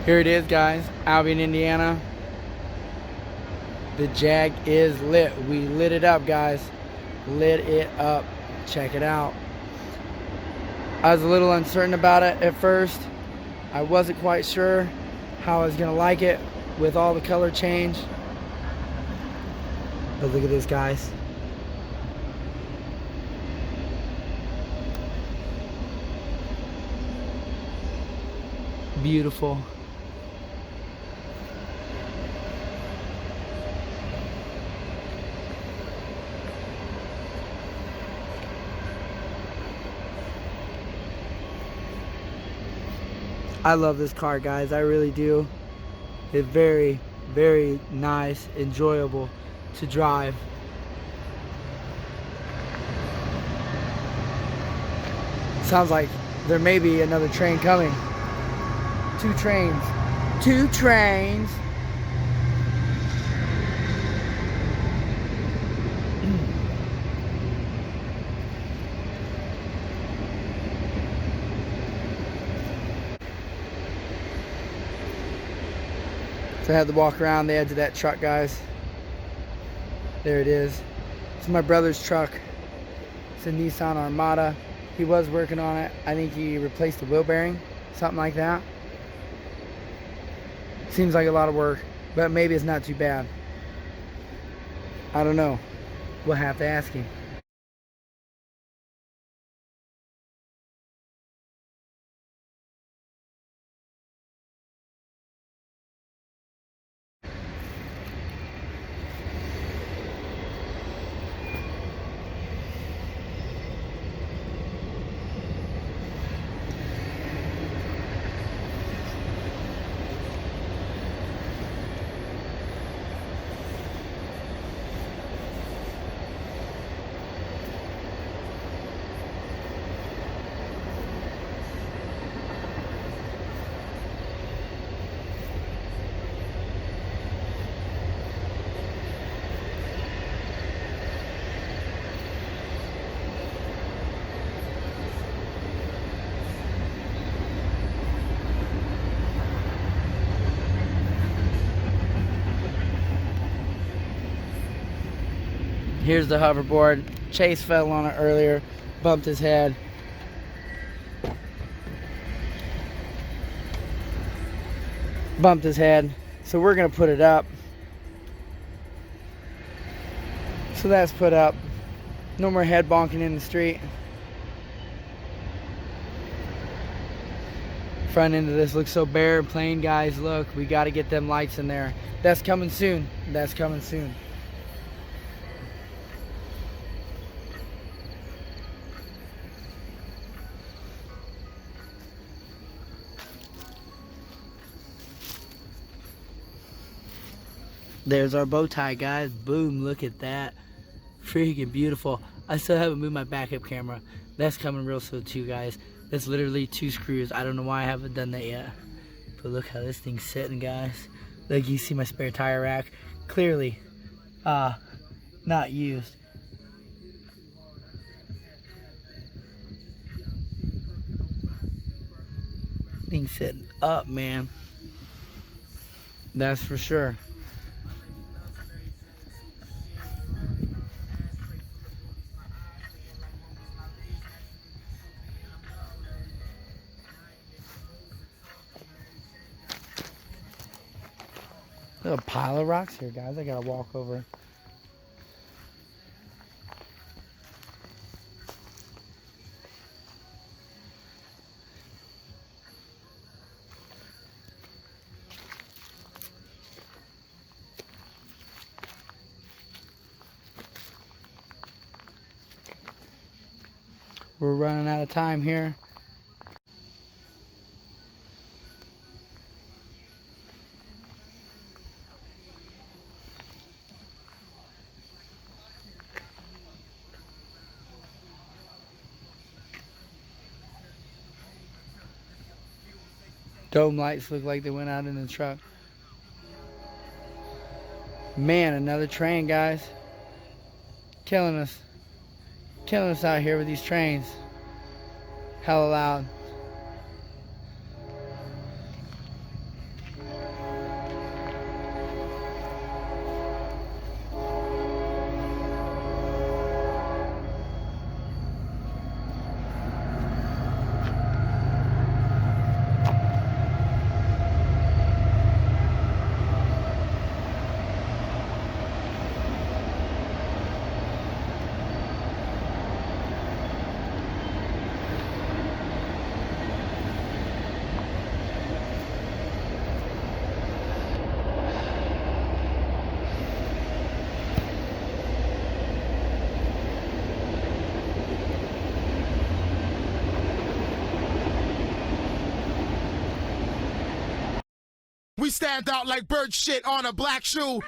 Here it is, guys, Albion, Indiana. The Jag is lit. We lit it up, guys. Lit it up. Check it out. I was a little uncertain about it at first. I wasn't quite sure how I was gonna like it with all the color change. But look at this, guys. Beautiful. I love this car, guys. I really do. It's very, very nice, enjoyable to drive. Sounds like there may be another train coming. Two trains. Two trains. So I had to walk around the edge of that truck, guys. There it is. It's my brother's truck. It's a Nissan Armada. He was working on it. I think he replaced the wheel bearing, something like that. Seems like a lot of work, but maybe it's not too bad. I don't know. We'll have to ask him. Here's the hoverboard. Chase fell on it earlier, bumped his head. Bumped his head. So we're gonna put it up. So that's put up. No more head bonking in the street. Front end of this looks so bare and plain, guys. Look, we gotta get them lights in there. That's coming soon. That's coming soon. There's our bow tie, guys. Boom, look at that. Freaking beautiful. I still haven't moved my backup camera. That's coming real soon too, guys. That's literally 2 screws. I don't know why I haven't done that yet. But look how this thing's sitting, guys. Like, you see my spare tire rack. Clearly, not used. Thing's sitting up, man. That's for sure. There's a pile of rocks here, guys. I gotta walk over. We're running out of time here. Dome lights look like they went out in the truck. Man, another train, guys. Killing us. Killing us out here with these trains. Hella loud. We stand out like bird shit on a black shoe.